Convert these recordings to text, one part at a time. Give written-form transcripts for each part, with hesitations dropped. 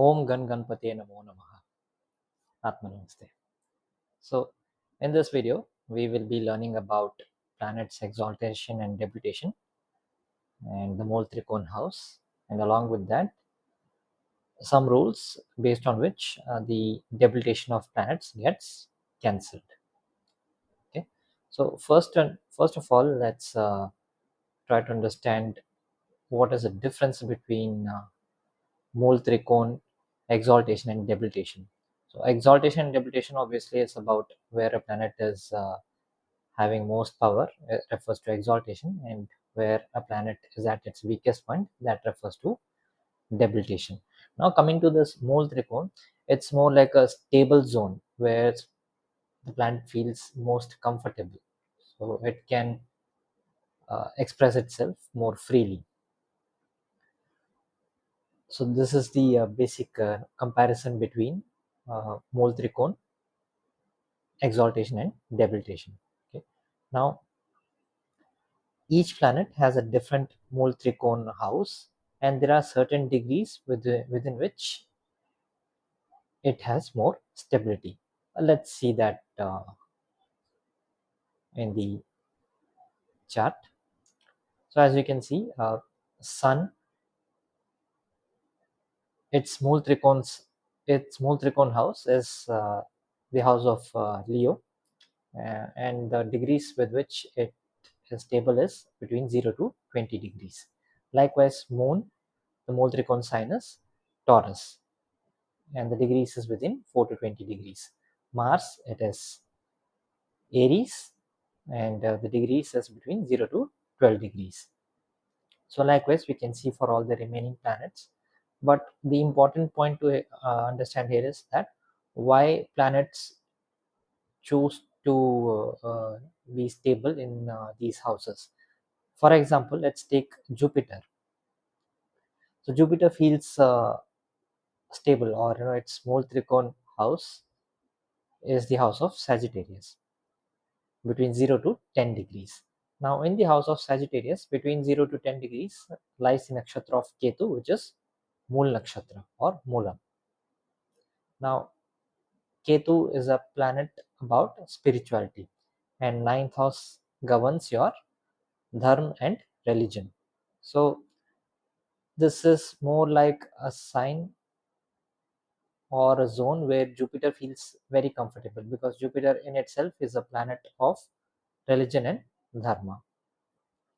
Om Gan Ganpate Namo Namaha. Atma Namaste. So, in this video, we will be learning about planets' exaltation and debilitation and the Mooltrikon house, and along with that, some rules based on which the debilitation of planets gets cancelled. Okay, so first of all, let's try to understand what is the difference between Mooltrikon, exaltation, and debilitation. So exaltation and debilitation obviously is about where a planet is having most power, refers to exaltation, and where a planet is at its weakest point, that refers to debilitation. Now coming to this Mooltrikon, it's more like a stable zone where the planet feels most comfortable. So it can express itself more freely. So this is the basic comparison between Mooltrikon, exaltation, and debilitation. Okay. Now each planet has a different Mooltrikon house, and there are certain degrees within which it has more stability. Let's see that in the chart. So as you can see, Sun, its Mooltrikon house is the house of Leo, and the degrees with which it is stable is between 0 to 20 degrees. Likewise, Moon, the Mooltrikon sign is Taurus, and the degrees is within 4 to 20 degrees. Mars, it is Aries, and the degrees is between 0 to 12 degrees. So likewise, we can see for all the remaining planets. But the important point to understand here is that why planets choose to be stable in these houses. For example, let's take Jupiter. So Jupiter feels stable, or its Mooltrikon house is the house of Sagittarius, between 0 to 10 degrees. Now, in the house of Sagittarius, between 0 to 10 degrees lies the nakshatra of Ketu, which is Mool nakshatra or Moolam. Now, Ketu is a planet about spirituality, and ninth house governs your dharma and religion. So, this is more like a sign or a zone where Jupiter feels very comfortable, because Jupiter in itself is a planet of religion and dharma,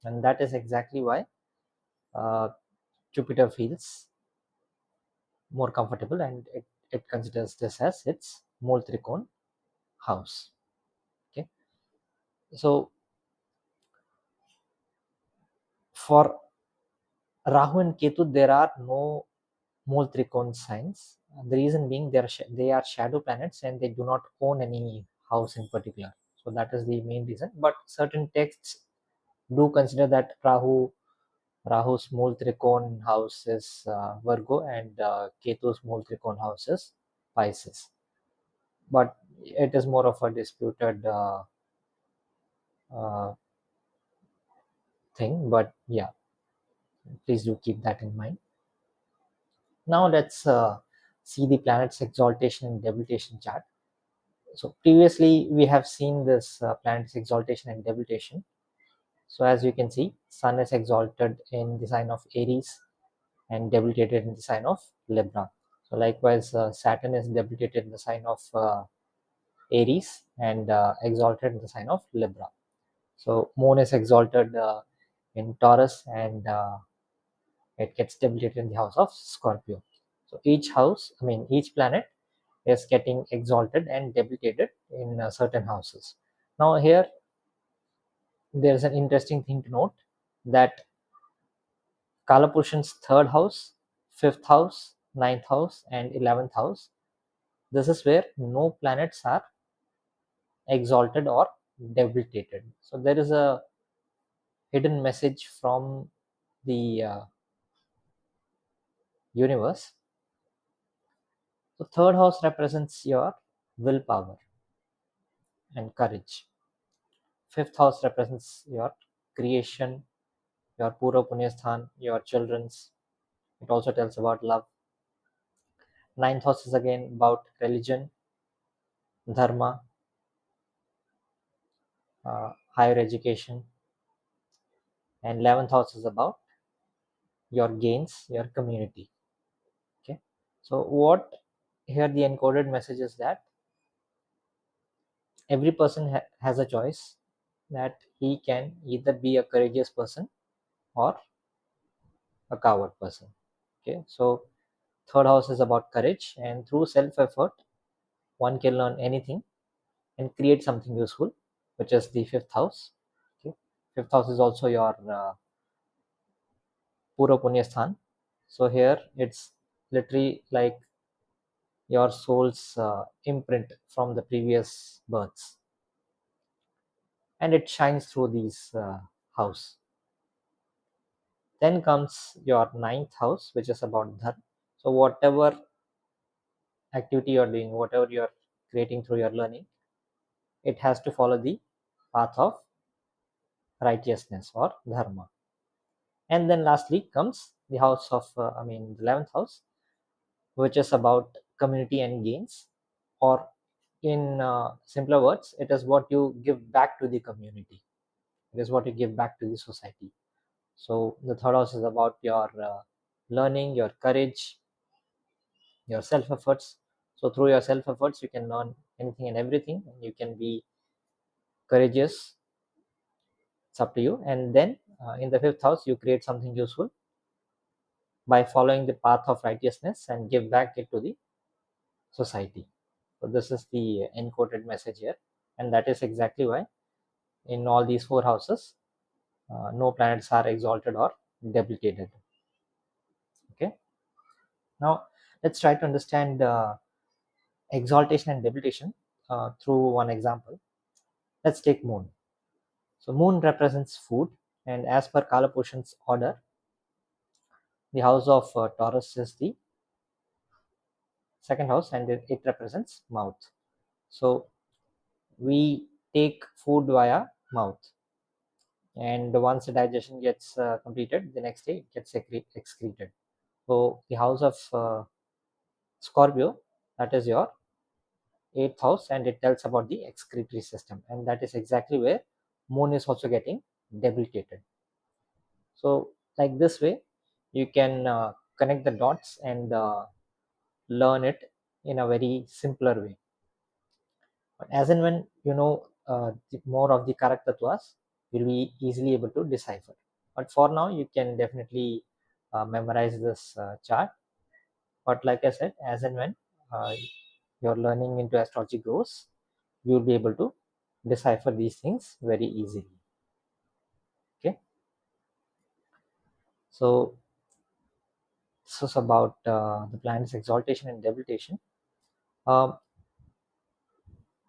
and that is exactly why uh, Jupiter feels more comfortable, and it considers this as its Mooltrikon house. Okay, so for Rahu and Ketu, there are no Mooltrikon signs. The reason being they are shadow planets and they do not own any house in particular. So that is the main reason. But certain texts do consider that Rahu's Mooltrikon house is Virgo, and Ketu's Mooltrikon house is Pisces. But it is more of a disputed uh, thing. But yeah, please do keep that in mind. Now let's see the planet's exaltation and debilitation chart. So previously we have seen this planet's exaltation and debilitation. So as you can see, Sun is exalted in the sign of Aries and debilitated in the sign of Libra. So likewise, Saturn is debilitated in the sign of Aries and exalted in the sign of Libra. So Moon is exalted in Taurus, and it gets debilitated in the house of Scorpio. So each planet is getting exalted and debilitated in certain houses. Now here there is an interesting thing to note, that Kalapurushan's third house, fifth house, ninth house, and 11th house, this is where no planets are exalted or debilitated. So there is a hidden message from the universe. So third house represents your willpower and courage. Fifth house represents your creation, your Pura Punyasthan, your children's. It also tells about love. Ninth house is again about religion, dharma, higher education, and 11th house is about your gains, your community. Okay, so what here the encoded message is that every person has a choice, that he can either be a courageous person or a coward person. Okay, so third house is about courage, and through self effort one can learn anything and create something useful, which is the fifth house. Okay, fifth house is also your pura punya sthan. So here it's literally like your soul's imprint from the previous births, and it shines through these house. Then comes your ninth house, which is about dharma. So whatever activity you're doing, whatever you're creating through your learning, it has to follow the path of righteousness or dharma. And then lastly comes the house of the 11th house, which is about community and gains, or in simpler words, it is what you give back to the community, it is what you give back to the society. So the third house is about your learning, your courage, your self efforts. So through your self efforts you can learn anything and everything, and you can be courageous. It's up to you. And then in the fifth house you create something useful by following the path of righteousness and give back it to the society. So this is the encoded message here, and that is exactly why in all these four houses no planets are exalted or debilitated. Okay, now let's try to understand exaltation and debilitation through one example. Let's take moon. So moon represents food, and as per Kalapushan's order, the house of Taurus is the second house, and it represents mouth. So we take food via mouth, and once the digestion gets completed, the next day it gets excreted. So the house of Scorpio, that is your eighth house, and it tells about the excretory system, and that is exactly where moon is also getting debilitated. So like this way you can connect the dots and learn it in a very simpler way. But as and when you know more of the Karaktattvas, you'll be easily able to decipher. But for now, you can definitely memorize this chart. But like I said, as and when uh, your learning into astrology grows, you'll be able to decipher these things very easily. Okay, so this was about the planet's exaltation and debilitation. Um,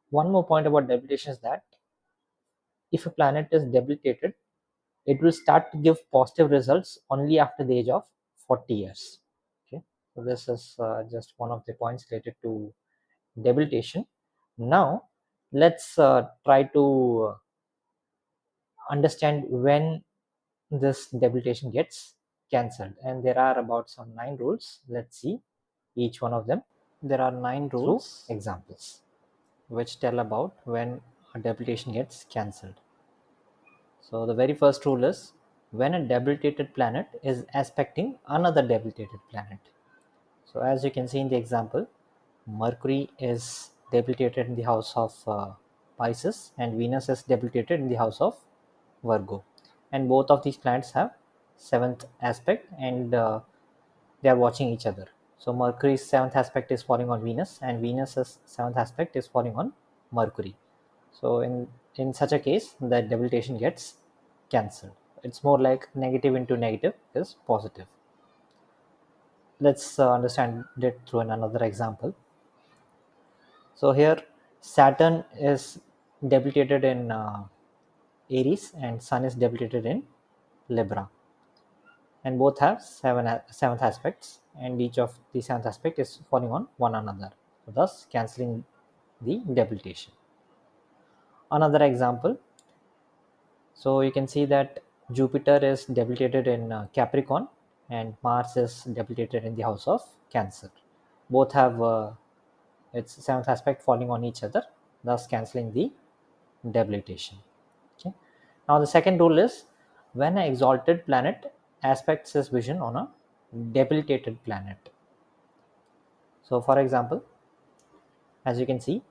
one more point about debilitation is that if a planet is debilitated, it will start to give positive results only after the age of 40 years. Okay, so this is just one of the points related to debilitation. Now let's try to understand when this debilitation gets cancelled, and there are about some 9 rules. Let's see each one of them. There are 9 rules through examples which tell about when a debilitation gets cancelled. So the very first rule is when a debilitated planet is aspecting another debilitated planet. So as you can see in the example, Mercury is debilitated in the house of Pisces, and Venus is debilitated in the house of Virgo. And both of these planets have seventh aspect, and they are watching each other. So Mercury's seventh aspect is falling on Venus, and Venus's seventh aspect is falling on Mercury. So in such a case, the debilitation gets cancelled. It's more like negative into negative is positive. Let's understand it through another example. So here Saturn is debilitated in Aries, and Sun is debilitated in Libra, and both have seventh aspects, and each of the seventh aspect is falling on one another, thus cancelling the debilitation. Another example, so you can see that Jupiter is debilitated in Capricorn, and Mars is debilitated in the house of Cancer. both have its seventh aspect falling on each other, thus cancelling the debilitation. Okay. Now the second rule is when an exalted planet aspects its vision on a debilitated planet. So for example, as you can see,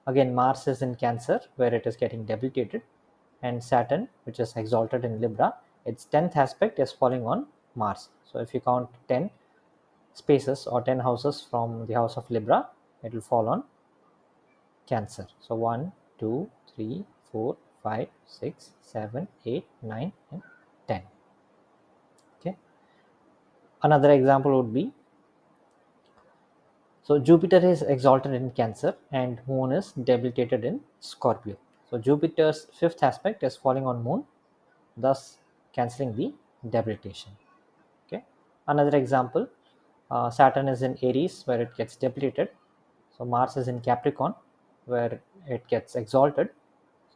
again Mars is in Cancer where it is getting debilitated, and Saturn, which is exalted in Libra, its 10th aspect is falling on Mars. So if you count 10 spaces or 10 houses from the house of Libra, it will fall on Cancer. So 1, 2, 3, 4, 5, 6, 7, 8, 9, and 10. Okay. Another example would be, so Jupiter is exalted in Cancer and Moon is debilitated in Scorpio. So Jupiter's fifth aspect is falling on Moon, thus cancelling the debilitation. Okay. Another example, Saturn is in Aries where it gets debilitated. So Mars is in Capricorn where it gets exalted.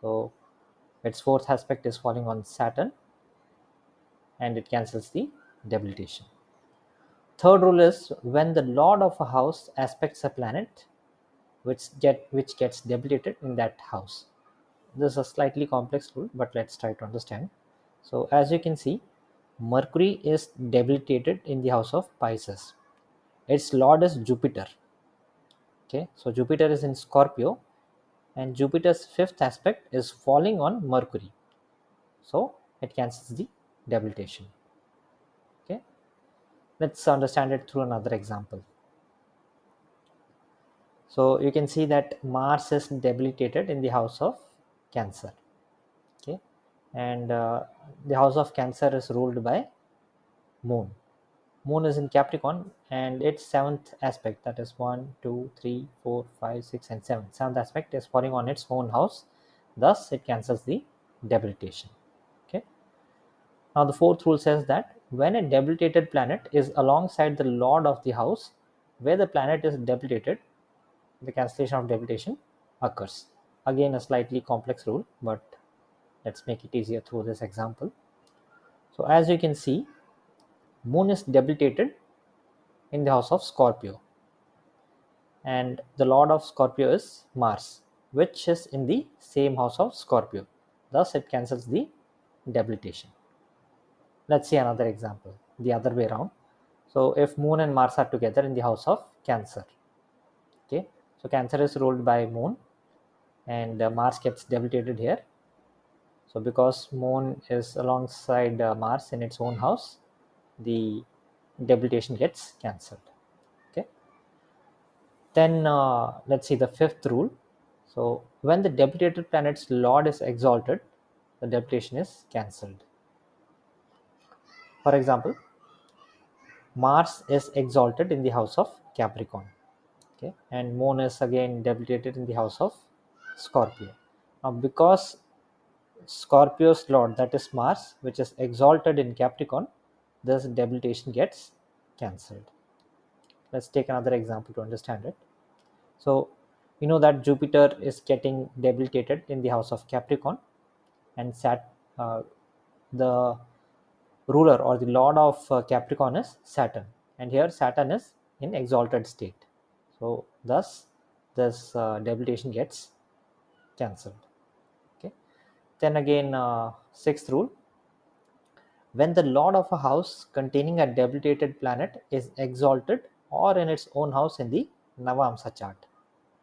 So its fourth aspect is falling on Saturn and it cancels the debilitation. Third rule is when the lord of a house aspects a planet which gets debilitated in that house. This is a slightly complex rule, but let's try to understand. So as you can see, Mercury is debilitated in the house of Pisces. Its lord is Jupiter. Okay, so Jupiter is in Scorpio and Jupiter's fifth aspect is falling on Mercury. So it cancels the debilitation. Okay, let's understand it through another example. So you can see that Mars is debilitated in the house of Cancer. Okay, and the house of Cancer is ruled by Moon. Moon is in Capricorn and its seventh aspect, that is 1, 2, 3, 4, 5, 6, and 7. Seventh aspect is falling on its own house, thus it cancels the debilitation. Okay. Now the fourth rule says that when a debilitated planet is alongside the lord of the house where the planet is debilitated, the cancellation of debilitation occurs. Again, a slightly complex rule, but let's make it easier through this example. So as you can see, Moon is debilitated in the house of Scorpio, and the lord of Scorpio is Mars, which is in the same house of Scorpio. Thus, it cancels the debilitation. Let's see another example, the other way around. So, if Moon and Mars are together in the house of Cancer, okay, so Cancer is ruled by Moon, and Mars gets debilitated here. So, because Moon is alongside Mars in its own house, the debilitation gets cancelled. Okay. Then let's see the fifth rule. So when the debilitated planet's lord is exalted, the debilitation is cancelled. For example, Mars is exalted in the house of Capricorn, okay, and Moon is again debilitated in the house of Scorpio. Now, because Scorpio's lord, that is Mars, which is exalted in Capricorn, this debilitation gets cancelled. Let's take another example to understand it. So you know that Jupiter is getting debilitated in the house of Capricorn, and the ruler or the lord of Capricorn is Saturn, and here Saturn is in exalted state. So thus, this debilitation gets cancelled. Okay. Then again, sixth rule: when the lord of a house containing a debilitated planet is exalted or in its own house in the Navamsa chart,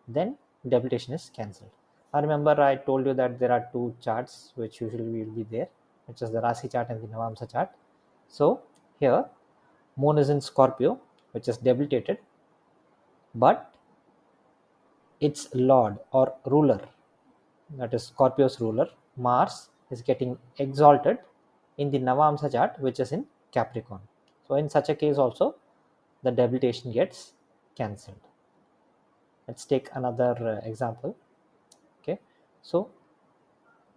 then debilitation is cancelled. I remember I told you that there are two charts which usually will be there, which is the Rasi chart and the Navamsa chart. So here Moon is in Scorpio, which is debilitated, but its lord or ruler, that is Scorpio's ruler, Mars, is getting exalted in the Navamsa chart, which is in Capricorn. So in such a case also, the debilitation gets cancelled. Let's take another example. Okay, so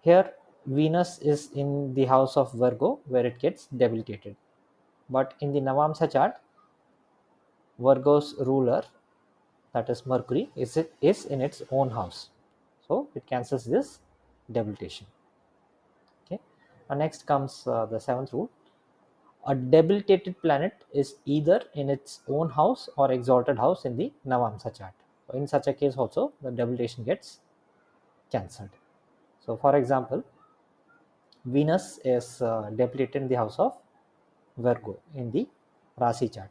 here Venus is in the house of Virgo where it gets debilitated, but in the Navamsa chart, Virgo's ruler, that is Mercury, is in its own house, so it cancels this debilitation. Okay. Now next comes the seventh rule: A debilitated planet is either in its own house or exalted house in the Navamsa chart. So in such a case also the debilitation gets cancelled. So for example, Venus is debilitated in the house of Virgo in the Rasi chart,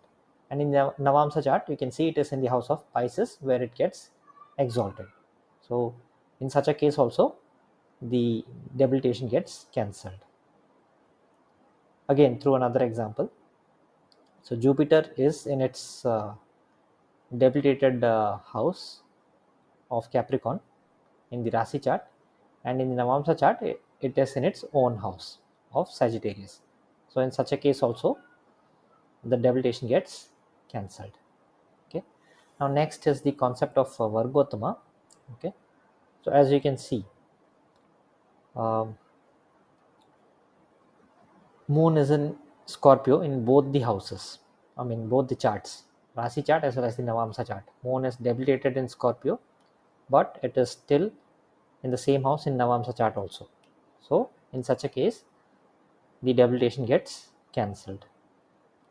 and in the Navamsa chart you can see it is in the house of Pisces where it gets exalted. So in such a case also the debilitation gets cancelled. Again, through another example, so Jupiter is in its debilitated house of Capricorn in the Rasi chart, and in the Navamsa chart it is in its own house of Sagittarius. So in such a case also the debilitation gets cancelled. Okay, now next is the concept of Vargotama. Okay, so as you can see, um, moon is in Scorpio in both the houses, I mean both the charts, Rasi chart as well as the Navamsa chart. Moon is debilitated in Scorpio, but it is still in the same house in Navamsa chart also. So in such a case the debilitation gets cancelled.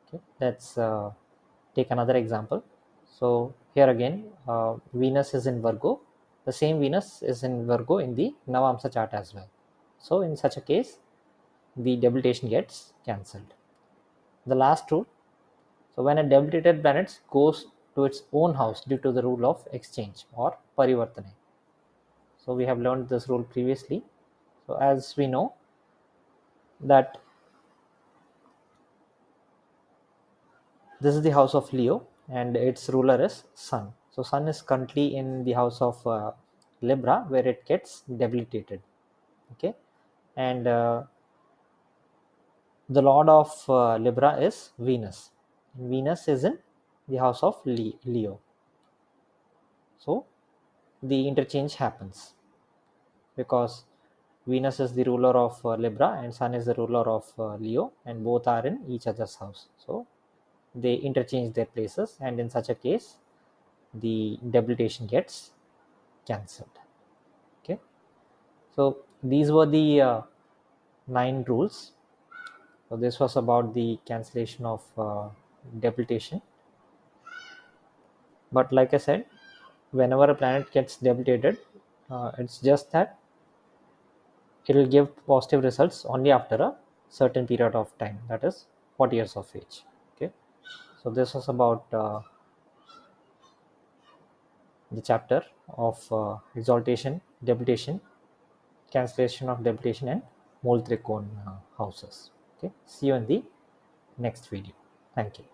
Okay, let's take another example. So here again, Venus is in Virgo. The same Venus is in Virgo in the Navamsa chart as well. So in such a case, the debilitation gets cancelled. The last rule. So when a debilitated planet goes to its own house due to the rule of exchange or parivartana. So we have learned this rule previously. So as we know that this is the house of Leo and its ruler is Sun. So Sun is currently in the house of Libra where it gets debilitated. Okay, and the lord of Libra is Venus. And Venus is in the house of Leo. So the interchange happens because Venus is the ruler of Libra and Sun is the ruler of Leo, and both are in each other's house. So they interchange their places, and in such a case the debilitation gets cancelled. Okay, so these were the 9 rules. So this was about the cancellation of debilitation. But like I said, whenever a planet gets debilitated, it's just that it will give positive results only after a certain period of time, that is 40 years of age. Okay, so this was about the chapter of exaltation, debilitation, cancellation of debilitation, and Mooltrikon houses. Okay, see you in the next video. Thank you.